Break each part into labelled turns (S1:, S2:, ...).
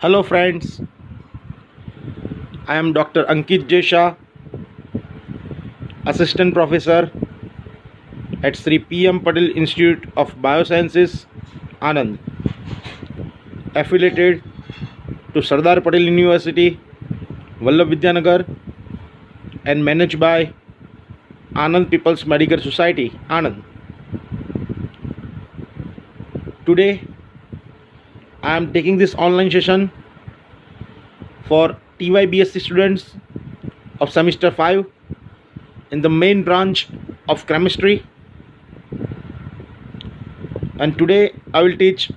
S1: Hello friends, I am Dr. Ankit J. Shah, Assistant Professor at Sri P.M. Patel Institute of Biosciences, Anand, affiliated to Sardar Patel University, Vallabh Vidyanagar, and managed by Anand People's Medical Society, Anand. Today, I am taking this online session for TYBSc students of semester 5 in the main branch of chemistry, and today I will teach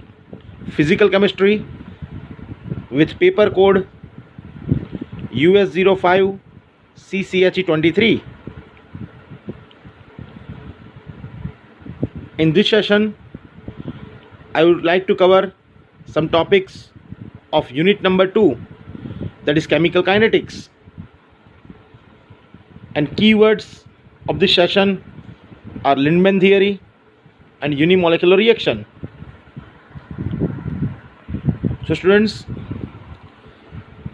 S1: physical chemistry with paper code US05 CCHE23. In this session, I would like to cover some topics of unit number 2, that is chemical kinetics. And keywords of this session are Lindemann theory and unimolecular reaction. So students,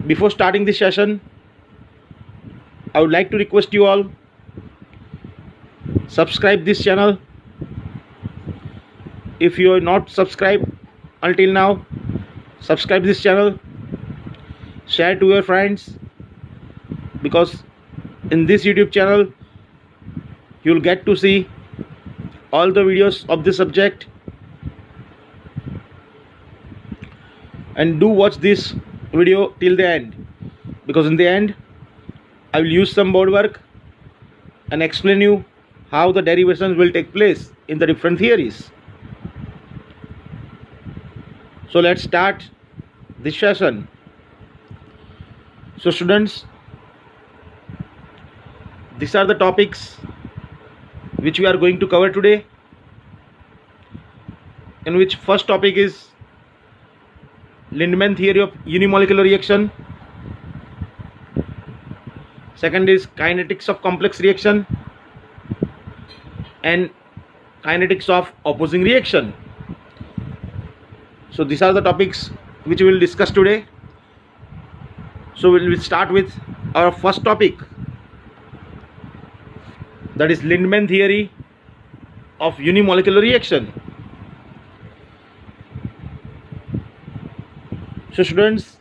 S1: before starting this session, I would like to request you all, subscribe this channel. If you are not subscribed until now, subscribe this channel, share to your friends, because in this YouTube channel you will get to see all the videos of this subject. And do watch this video till the end, because in the end I will use some board work and explain you how the derivations will take place in the different theories. So let's start this session. So students, these are the topics which we are going to cover today, in which first topic is Lindemann theory of unimolecular reaction. Second is kinetics of complex reaction and kinetics of opposing reaction. So these are the topics which we will discuss today. So we will start with our first topic, that is Lindemann theory of unimolecular reaction. So students,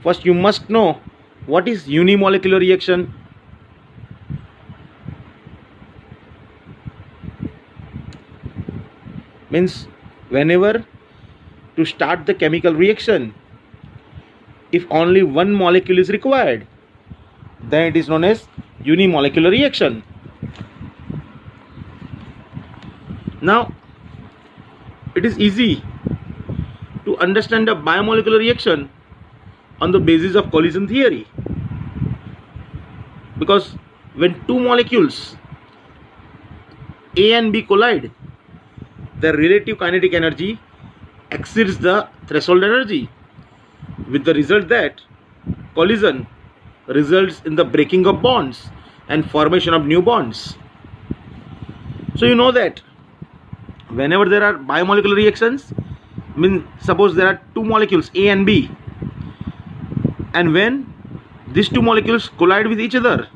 S1: first you must know what is unimolecular reaction. Means whenever to start the chemical reaction, if only one molecule is required, then it is known as unimolecular reaction. Now it is easy to understand a biomolecular reaction on the basis of collision theory, because when two molecules A and B collide, their relative kinetic energy exceeds the threshold energy, with the result that collision results in the breaking of bonds and formation of new bonds. So you know that whenever there are biomolecular reactions, suppose there are two molecules A and B, and when these two molecules collide with each other,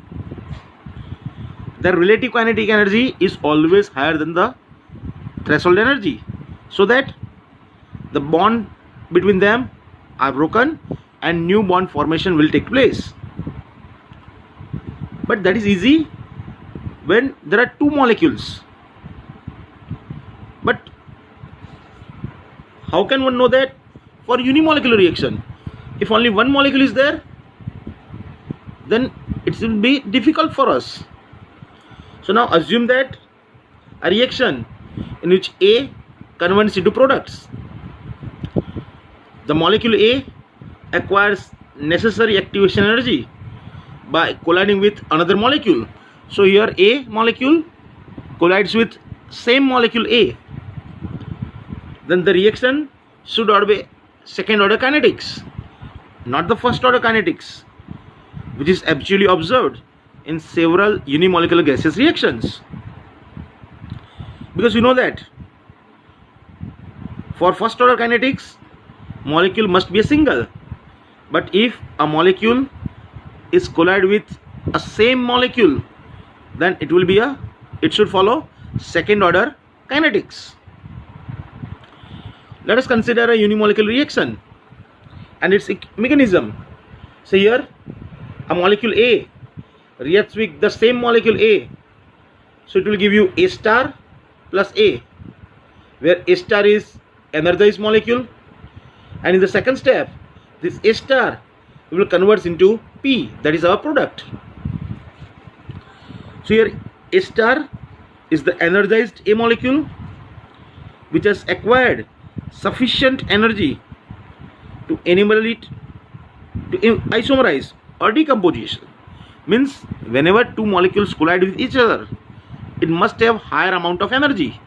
S1: their relative kinetic energy is always higher than the threshold energy, so that the bond between them are broken and new bond formation will take place. But that is easy when there are two molecules. But how can one know that for unimolecular reaction? If only one molecule is there, then it will be difficult for us. So now assume that a reaction in which A converts into products. The molecule A acquires necessary activation energy by colliding with another molecule. So here A molecule collides with same molecule A. Then the reaction should obey second order kinetics, not the first order kinetics, which is actually observed in several unimolecular gaseous reactions. Because you know that for first order kinetics, molecule must be a single. But if a molecule is collide with a same molecule, then it should follow second order kinetics. Let us consider a unimolecular reaction and its mechanism. So here a molecule A reacts with the same molecule A, so it will give you A star plus A, where A star is energized molecule, and in the second step this A star will convert into P, that is our product. So here A star is the energized A molecule which has acquired sufficient energy to enable it to isomerize or decomposition. Means whenever two molecules collide with each other, it must have higher amount of energy.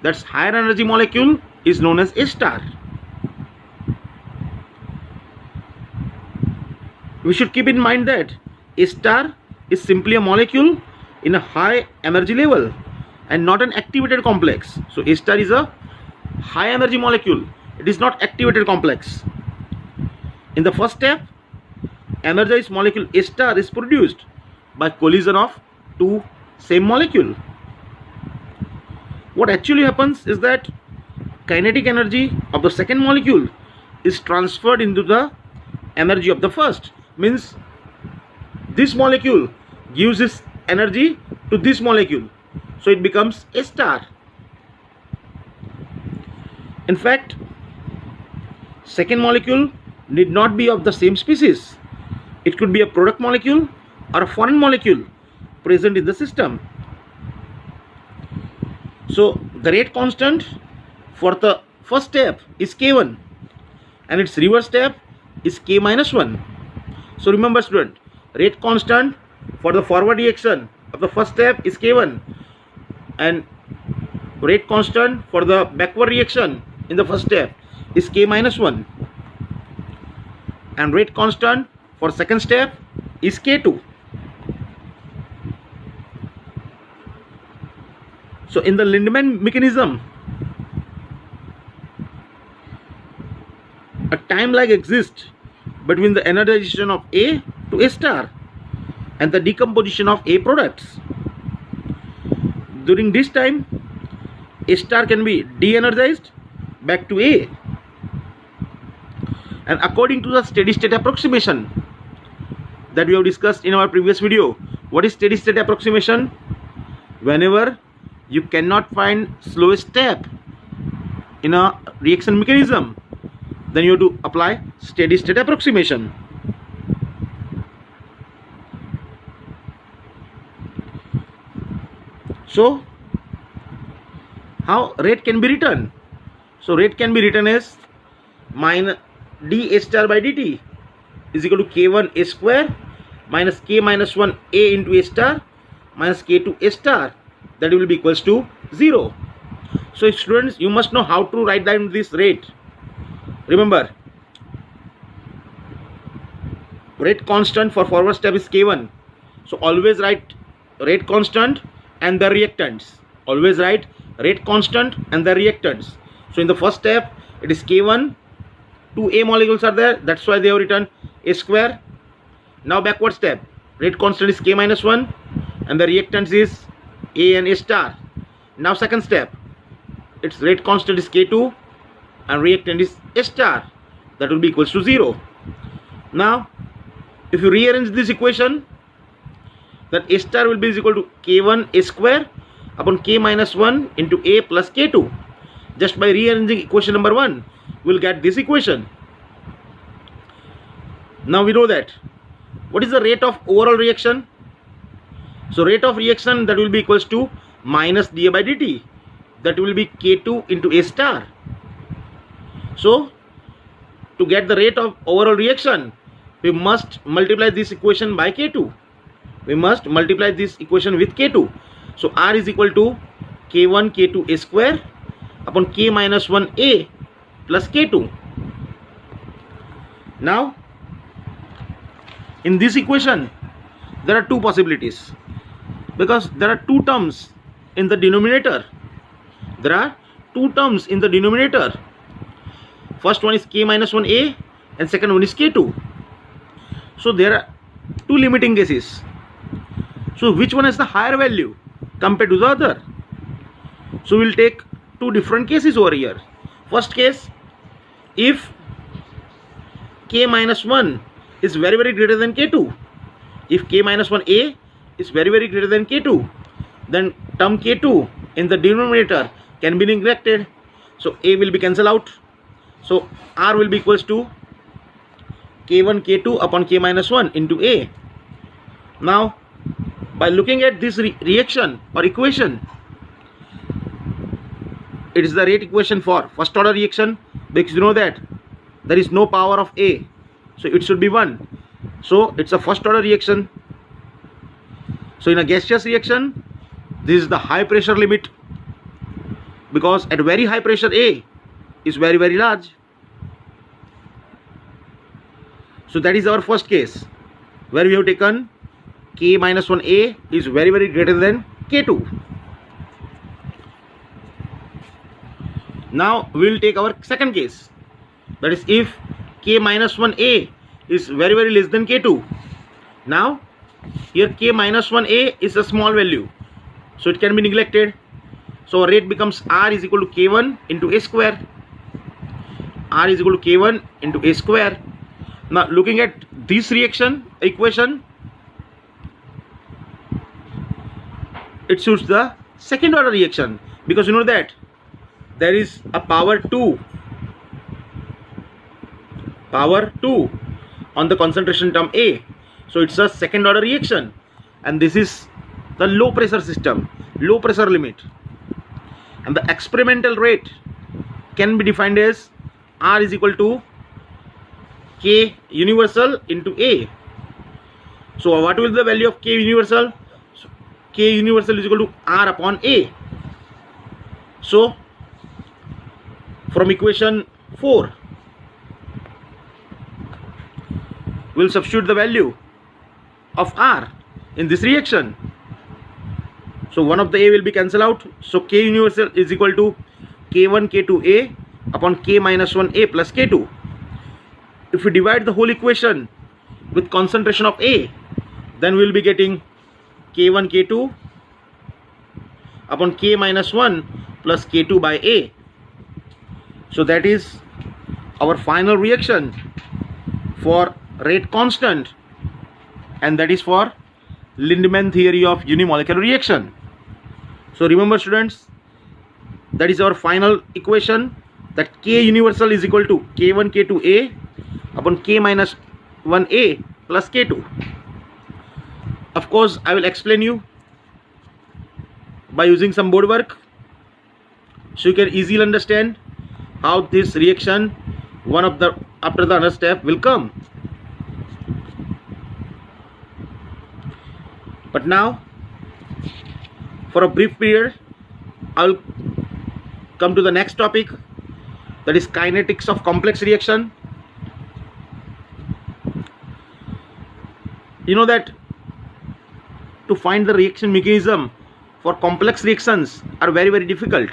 S1: That's higher energy molecule is known as A star. We should keep in mind that A star is simply a molecule in a high energy level and not an activated complex. So A star is a high energy molecule. It is not activated complex. In the first step, energized molecule A star is produced by collision of two same molecule. What actually happens is that kinetic energy of the second molecule is transferred into the energy of the first. Means this molecule gives its energy to this molecule, so it becomes A star. In fact, second molecule need not be of the same species. It could be a product molecule or a foreign molecule present in the system. So the rate constant for the first step is K1 and its reverse step is K minus 1. So remember student, rate constant for the forward reaction of the first step is K1 and rate constant for the backward reaction in the first step is K minus 1, and rate constant for second step is K2. So in the Lindemann mechanism, a time lag exists between the energization of A to A star and the decomposition of A products. During this time, A star can be de-energized back to A, and according to the steady state approximation that we have discussed in our previous video. What is steady state approximation? Whenever you cannot find slowest step in a reaction mechanism, then you have to apply steady state approximation. So how rate can be written? So rate can be written as minus d A star by dt is equal to K1 A square minus K minus 1 A into A star minus K2 A star, that will be equals to 0. So students, you must know how to write down this rate. Remember, rate constant for forward step is K1. So always write rate constant and the reactants. Always write rate constant and the reactants. So in the first step it is K1, two A molecules are there, that's why they have written A square. Now backward step, rate constant is K minus 1 and the reactants is A and A star. Now second step, its rate constant is K2 and reactant is A star, that will be equals to 0. Now if you rearrange this equation, that A star will be equal to K1 A square upon K minus 1 into A plus K2. Just by rearranging equation number 1, we will get this equation. Now we know that what is the rate of overall reaction? So rate of reaction, that will be equals to minus dA by dt, that will be K2 into A star. So to get the rate of overall reaction, we must multiply this equation by K2. We must multiply this equation with K2. So R is equal to K1 K2 A square upon K minus 1 A plus K2. Now in this equation there are two possibilities, because there are two terms in the denominator. There are two terms in the denominator. First one is K minus 1A and second one is K2. So there are two limiting cases. So which one has the higher value compared to the other? So we'll take two different cases over here. First case, if K minus 1 is very greater than K2, if K minus 1A is very greater than K2, then term K2 in the denominator can be neglected. So A will be cancelled out. So R will be equals to K1 K2 upon K minus 1 into A. Now by looking at this reaction or equation, it is the rate equation for first order reaction, because you know that there is no power of A, so it should be 1. So it's a first order reaction. So in a gaseous reaction, this is the high pressure limit, because at very high pressure A is very large. So that is our first case, where we have taken K minus 1A is very greater than K2. Now we will take our second case, that is if K minus 1A is very less than K2. Now here K minus 1A is a small value, so it can be neglected. So our rate becomes R is equal to K1 into A square. R is equal to K1 into A square. Now looking at this reaction equation, it suits the second order reaction, because you know that there is a power 2 on the concentration term A. So it's a second order reaction, and this is the low pressure system, low pressure limit, and the experimental rate can be defined as R is equal to K universal into A. So what will be the value of K universal? So K universal is equal to R upon A. So from equation 4, we'll substitute the value of R in this reaction. So one of the A will be cancelled out. So K universal is equal to K1 K2A upon K minus 1A plus K2. If we divide the whole equation with concentration of A, then we will be getting K1 K2 upon K minus 1 plus K2 by A. So that is our final reaction for rate constant, and that is for Lindemann theory of unimolecular reaction. So remember students, that is our final equation, that K universal is equal to K1 K2A upon K minus 1A plus K2. Of course I will explain you by using some board work, so you can easily understand how this reaction one of the after the other step will come. But now for a brief period I will come to the next topic, that is kinetics of complex reaction. You know that to find the reaction mechanism for complex reactions are very difficult,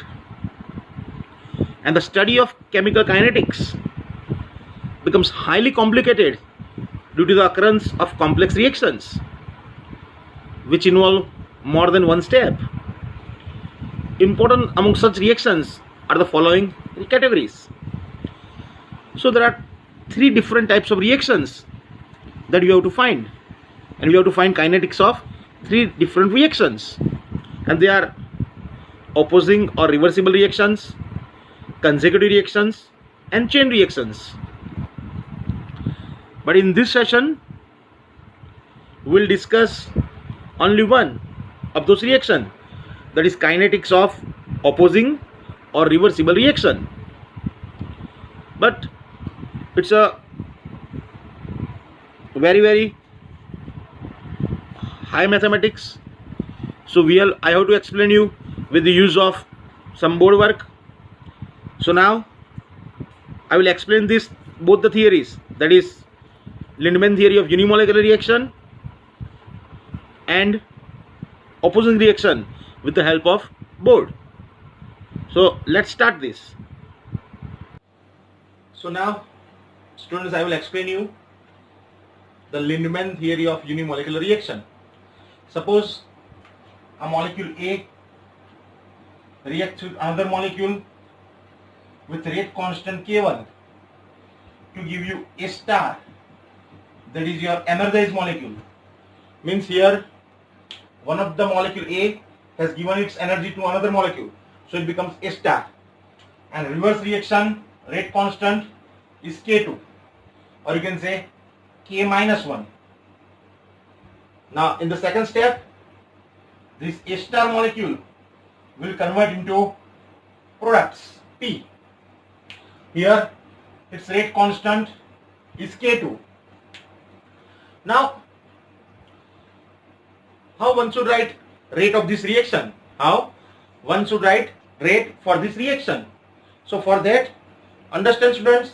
S1: and the study of chemical kinetics becomes highly complicated due to the occurrence of complex reactions which involve more than one step. Important among such reactions are the following categories. So there are three different types of reactions that we have to find, and we have to find kinetics of three different reactions, and they are opposing or reversible reactions, consecutive reactions, and chain reactions. But in this session we will discuss only one of those reactions, that is kinetics of opposing or reversible reaction. But it's a very high mathematics, so I have to explain you with the use of some board work. So now I will explain this both the theories, that is Lindemann theory of unimolecular reaction and opposing reaction, with the help of board. So let's start this. So now, students, I will explain you the Lindemann theory of unimolecular reaction. Suppose a molecule A reacts with another molecule with rate constant K1 to give you A star, that is your energized molecule. Means here one of the molecule A has given its energy to another molecule, so it becomes A star, and reverse reaction rate constant is K2, or you can say K minus 1. Now in the second step, this A star molecule will convert into products P. Here its rate constant is K2. Now how one should write rate of this reaction? How one should write rate for this reaction? So for that, understand students,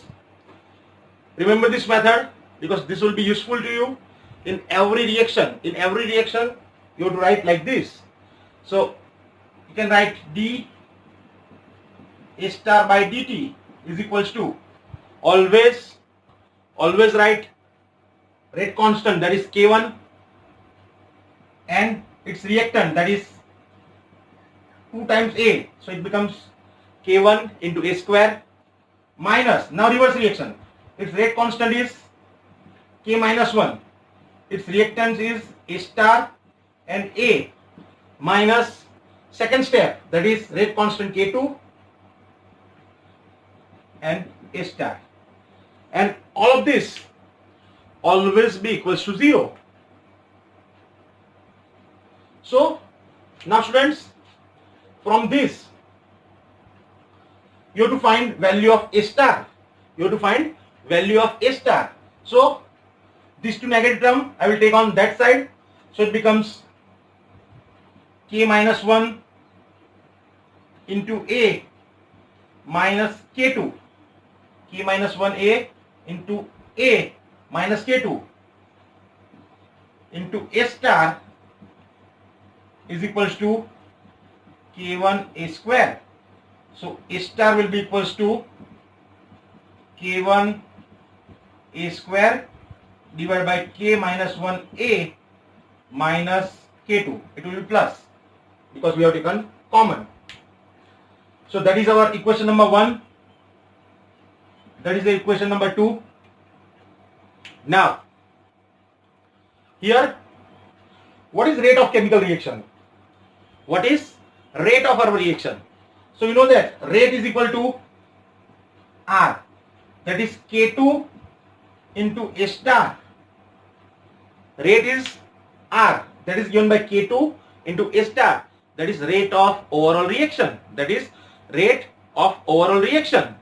S1: remember this method because this will be useful to you in every reaction. In every reaction you have to write like this. So you can write d A star by dt is equals to, always write rate constant, that is K1, and its reactant, that is 2 times A, so it becomes K1 into A square minus, now reverse reaction, its rate constant is K minus 1, its reactance is A star and A, minus second step, that is rate constant K2 and A star, and all of this always be equals to 0. So now students, from this you have to find value of A star. You have to find value of A star. So these two negative term I will take on that side. So it becomes K minus 1 into A minus K2. K minus 1A into A minus K2 into A star is equals to K1 A square. So A star will be equals to K1 A square divided by K minus 1A minus K2. It will be plus because we have taken common. So that is our equation number 1. That is the equation number 2. Now here, what is rate of chemical reaction? What is rate of our reaction? So you know that rate is equal to R, that is K2 into A star. Rate is R, that is given by K2 into A star, that is rate of overall reaction, that is rate of overall reaction.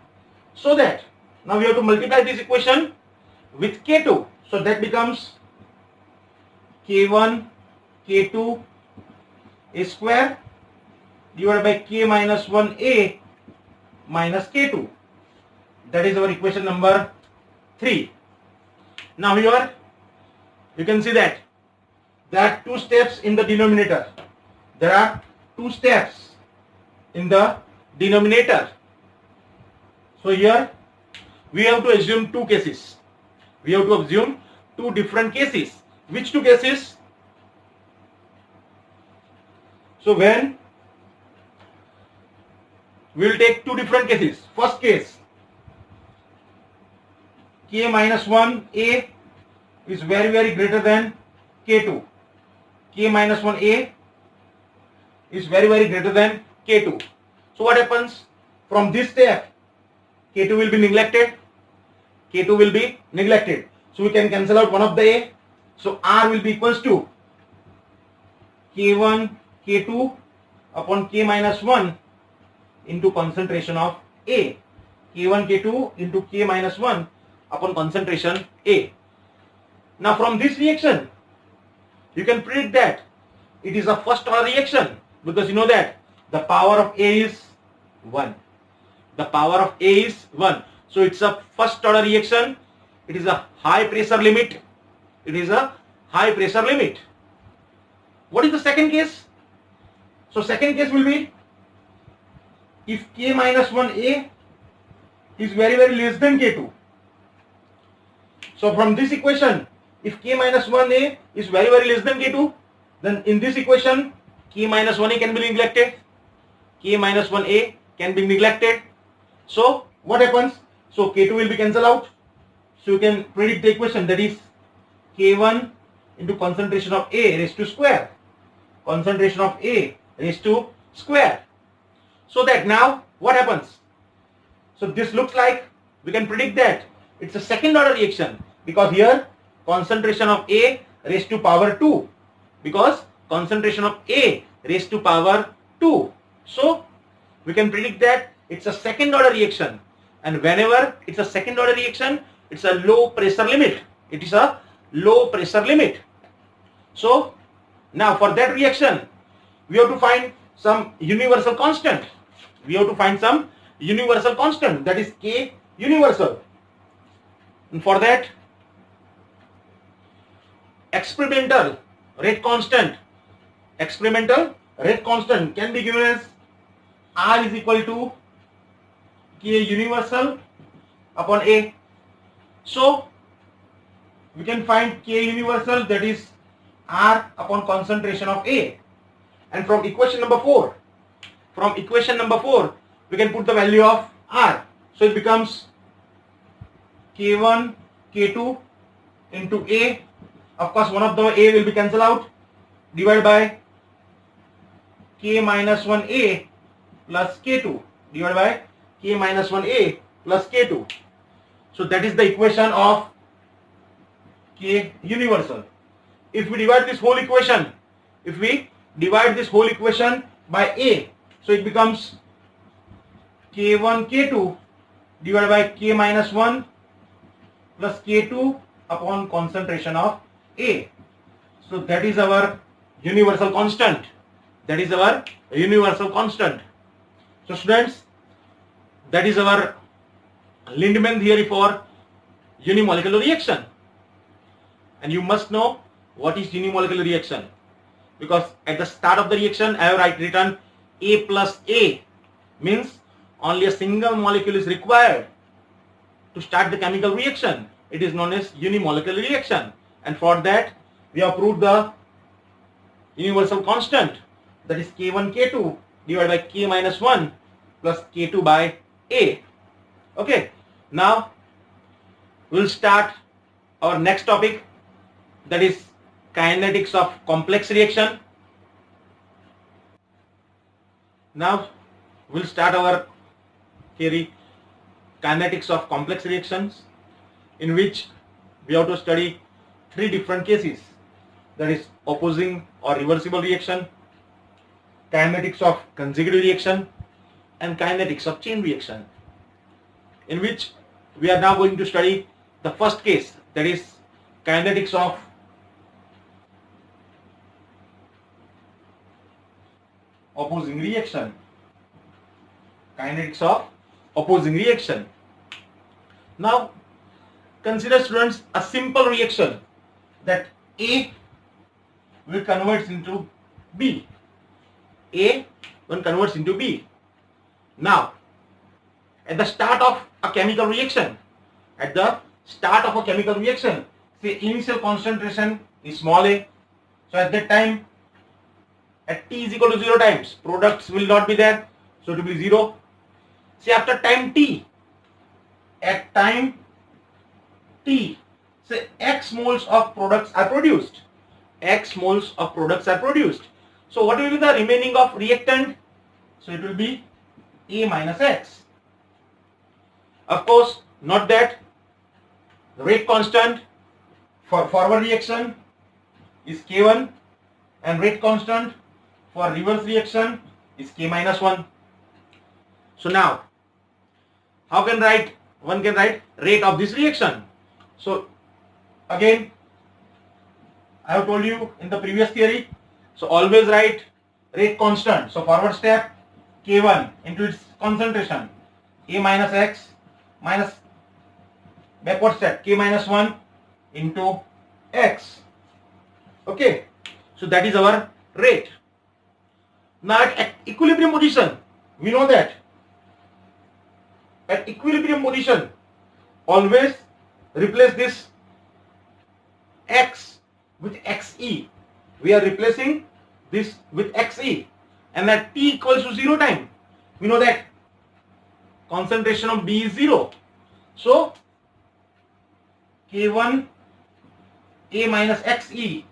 S1: So that now we have to multiply this equation with K2, so that becomes K1 K2 A square divided by K minus 1A minus K2. That is our equation number 3. Now here you can see that there are 2 steps in the denominator. There are 2 steps in the denominator. So here we have to assume 2 cases. We have to assume 2 different cases. Which 2 cases? So when we will take 2 different cases. First case, K minus 1A is very greater than K2. K minus 1A is very greater than K2. So what happens? From this step, K2 will be neglected. K2 will be neglected. So we can cancel out one of the A. So R will be equals to K1 K2 upon K minus 1 into concentration of A. K1 K2 into K minus 1 upon concentration A. Now from this reaction, you can predict that it is a first order reaction because you know that the power of A is 1. The power of A is 1. So it's a first order reaction. It is a high pressure limit. It is a high pressure limit. What is the second case? So second case will be if K minus 1A is very less than K2. So from this equation, if K minus 1A is very less than K2, then in this equation K minus 1A can be neglected. K minus 1A can be neglected. So what happens? So K2 will be cancelled out. So you can predict the equation, that is K1 into concentration of A raised to square. Concentration of A raised to square. So that now what happens? So this looks like we can predict that it's a second order reaction, because here concentration of A raised to power 2, because concentration of A raised to power 2. So we can predict that it's a second order reaction, and whenever it's a second order reaction, it's a low pressure limit. It is a low pressure limit. So now for that reaction we have to find some universal constant. We have to find some universal constant, that is K universal. And for that, experimental rate constant can be given as R is equal to K universal upon A. So we can find K universal, that is R upon concentration of A. And from equation number 4, we can put the value of R. So it becomes K1, K2 into A. Of course, one of the A will be cancelled out, divided by K minus 1A plus K2, divided by K minus 1A plus K2. So that is the equation of K universal. If we divide this whole equation, by A, so it becomes K1, K2 divided by K minus 1 plus K2 upon concentration of A. So that is our universal constant. So students, that is our Lindemann theory for unimolecular reaction. And you must know what is unimolecular reaction, because at the start of the reaction I have written A plus A, means only a single molecule is required to start the chemical reaction. It is known as unimolecular reaction, and for that we have proved the universal constant, that is K1 K2 divided by K minus 1 plus K2 by A. Okay, now we will start our next topic, that is kinetics of complex reaction. Now we will start our theory, kinetics of complex reactions, in which we have to study 3 different cases, that is opposing or reversible reaction, kinetics of consecutive reaction, and kinetics of chain reaction, in which we are now going to study the first case, that is kinetics of opposing reaction. Now consider, students, a simple reaction that A will convert into B. Now at the start of a chemical reaction, say initial concentration is small a, so at that time, at t is equal to 0 times, products will not be there, so it will be 0. Say after time t, say x moles of products are produced. So what will be the remaining of reactant? So it will be A minus X. Of course, not that. The rate constant for forward reaction is K1, and rate constant for reverse reaction is K minus 1. So now, how can one can write rate of this reaction? So again, I have told you in the previous theory, so always write rate constant. So forward step K1 into its concentration, A minus X, minus backward step K minus 1 into X. Okay, so that is our rate. Now at equilibrium position, we know that at equilibrium position, always replace this x with xe. We are replacing this with xe, and at t equals to 0 time, we know that concentration of D is 0. So K1 A minus xe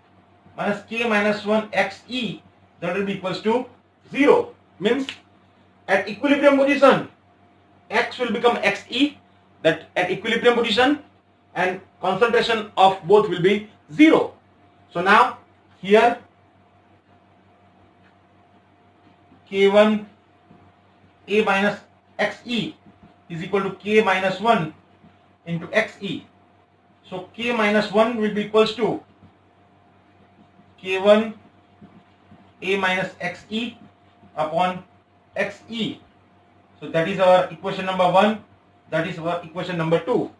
S1: minus K minus 1 xe, that will be equals to 0. Means at equilibrium position, x will become xe, that at equilibrium position, and concentration of both will be 0. So now here K1 A minus xe is equal to K minus 1 into xe. So K minus 1 will be equals to K1 A minus xe upon xe. So that is our equation number 1. That is our equation number 2.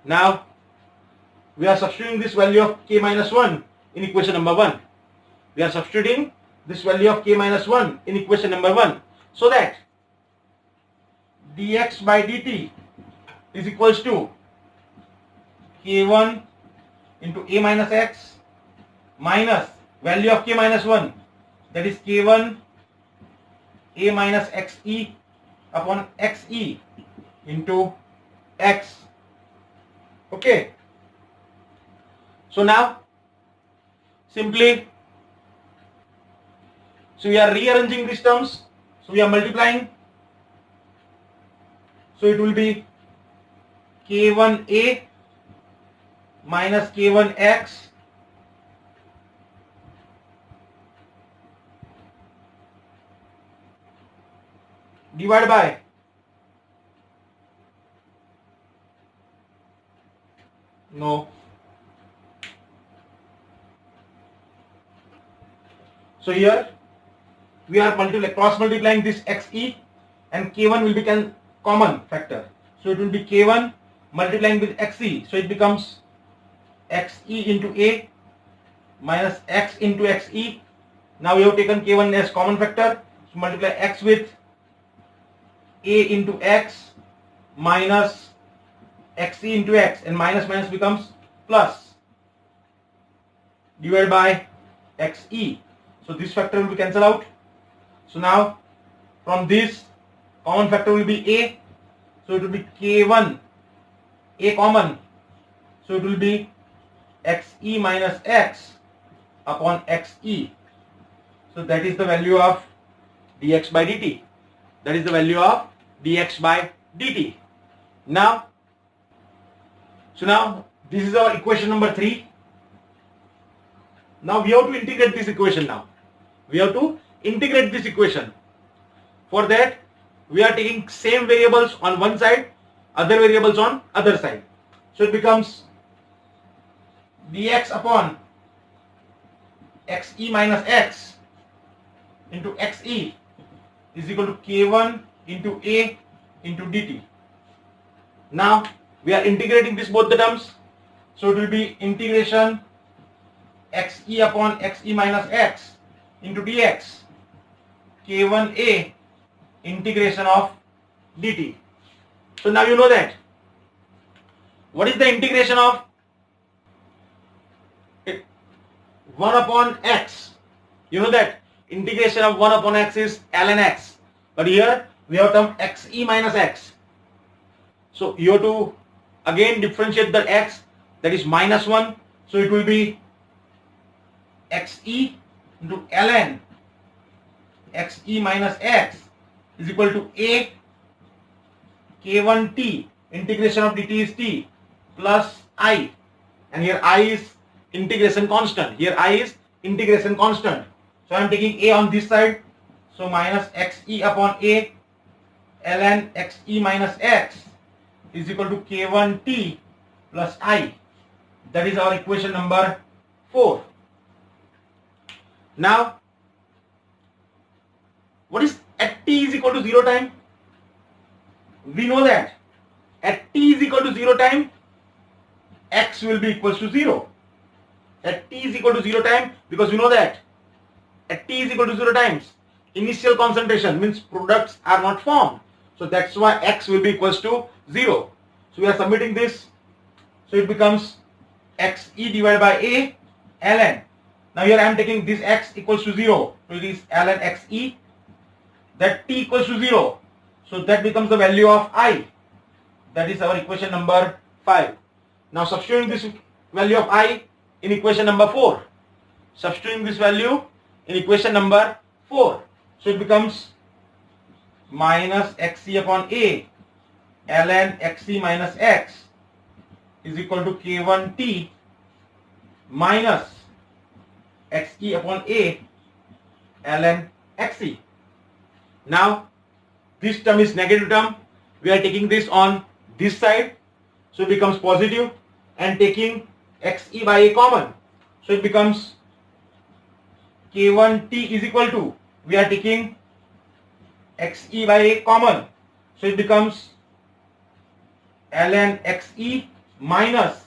S1: Now we are substituting this value of K minus 1 in equation number 1. We are substituting this value of K minus 1 in equation number 1, so that dx by dt is equals to K1 into A minus x minus value of K minus 1, that is K1 A minus xe upon xe into x. Okay. So now simply, so we are rearranging these terms. So we are multiplying. So it will be K1A minus K1x divided by So here we are cross multiplying this xe, and K1 will become common factor. So it will be K1 multiplying with xe. So it becomes xe into A minus x into xe. Now we have taken K1 as common factor. So multiply x with A into x minus xe into x, and minus minus becomes plus, divided by xe. So this factor will be cancelled out. So now from this common factor will be A. So it will be K1 A common. So it will be xe minus x upon xe. So that is the value of dx by dt. That is the value of dx by dt. Now, so now this is our equation number 3. Now we have to integrate this equation now. We have to integrate this equation. For that, we are taking same variables on one side, other variables on other side. So it becomes dx upon xe minus x into xe is equal to K1 into A into dt. Now we are integrating this both the terms. So it will be integration xe upon xe minus x into dx, K1A integration of dt. So now you know that. What is the integration of 1 upon x? You know that integration of 1 upon x is ln x. But here we have term xe minus x. So you have to again differentiate the x, that is minus 1. So it will be xe into ln xe minus x is equal to a K1t, integration of dt is t, plus I, and here I is integration constant. Here I is integration constant. So I am taking a on this side. So minus xe upon a ln xe minus x is equal to K1t plus I. That is our equation number 4. Now, what is at t is equal to 0 time? We know that at t is equal to 0 time, x will be equals to 0. At t is equal to 0 time, because we know that at t is equal to 0 times, initial concentration means products are not formed. So that's why X will be equals to 0. So we are submitting this. So it becomes Xe divided by A ln. Now here I am taking this X equals to 0. So it is ln Xe, that T equals to 0. So that becomes the value of I. That is our equation number 5. Now substituting this value of I in equation number 4. Substituting this value in equation number 4. So it becomes minus Xc upon A ln Xc minus X is equal to K1T minus Xe upon A ln Xc. Now this term is negative term. We are taking this on this side. So it becomes positive and taking Xe by A common. So it becomes K1T is equal to, we are taking Xe by A common. So it becomes ln Xe minus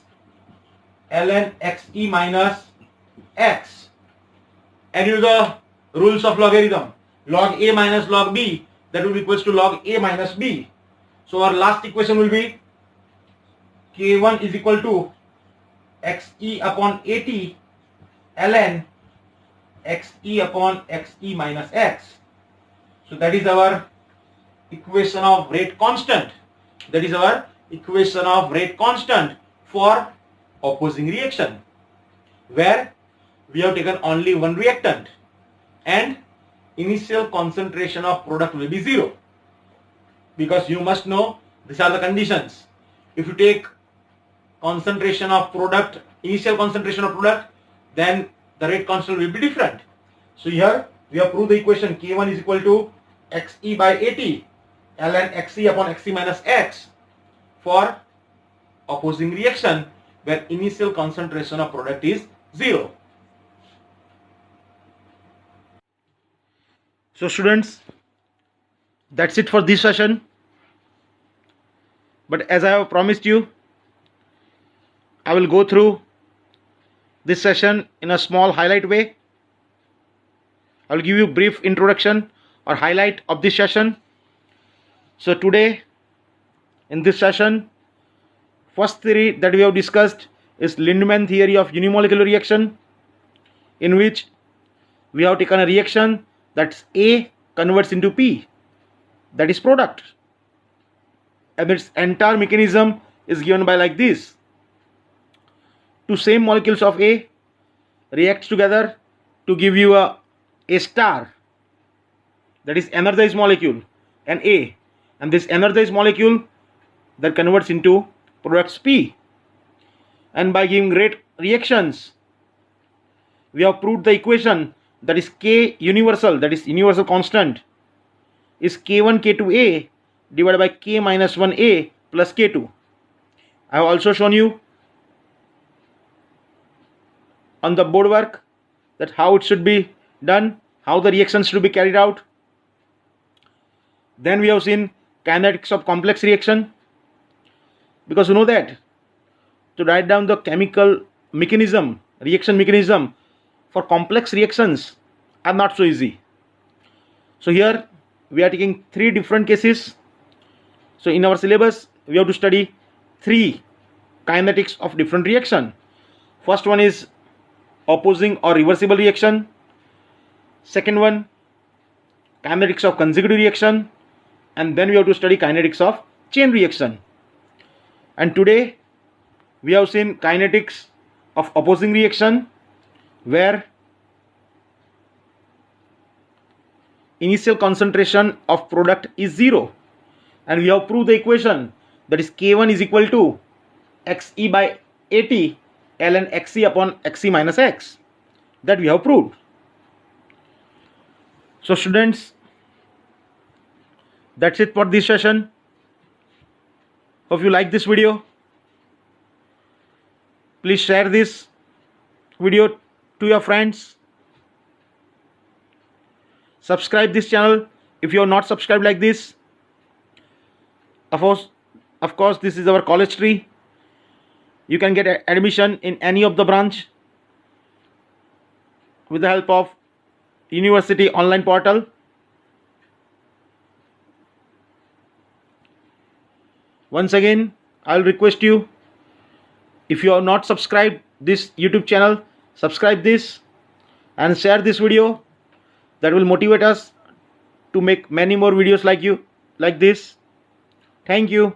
S1: ln Xe minus X. And use the rules of logarithm. Log A minus log B, that will be equals to log A minus B. So our last equation will be K1 is equal to Xe upon At ln Xe upon Xe minus X. So that is our equation of rate constant. That is our equation of rate constant for opposing reaction, where we have taken only one reactant and initial concentration of product will be 0. Because you must know these are the conditions. If you take concentration of product, initial concentration of product, then the rate constant will be different. So here we have proved the equation K1 is equal to Xe by At ln Xe upon Xe minus X for opposing reaction where initial concentration of product is 0. So students, that's it for this session. But as I have promised you, I will go through this session in a small highlight way. I will give you a brief introduction or highlight of this session. So today in this session, first theory that we have discussed is Lindemann theory of unimolecular reaction, in which we have taken a reaction that's A converts into P, that is product, and its entire mechanism is given by like this. Two same molecules of A reacts together to give you a star, that is energized molecule, and A, and this energized molecule that converts into products P. And by giving rate reactions, we have proved the equation that is K universal, that is universal constant, is K1 K2A divided by K minus 1A plus K2. I have also shown you on the board work that how it should be done, how the reactions should be carried out. Then we have seen kinetics of complex reaction, because you know that to write down the chemical mechanism, reaction mechanism for complex reactions are not so easy. So here we are taking 3 different cases. So in our syllabus we have to study 3 kinetics of different reaction. First one is opposing or reversible reaction. Second one, kinetics of consecutive reaction. And then we have to study kinetics of chain reaction. And today we have seen kinetics of opposing reaction, where initial concentration of product is 0, and we have proved the equation that is K1 is equal to Xe by At ln Xe upon Xe minus X, that we have proved. So students, that's it for this session. Hope you like this video. Please share this video to your friends. Subscribe this channel if you are not subscribed like this. Of course, this is our college tree. You can get admission in any of the branch with the help of university online portal. Once again, I'll request you, if you are not subscribed this YouTube channel, subscribe this and share this video. That will motivate us to make many more videos like this. Thank you.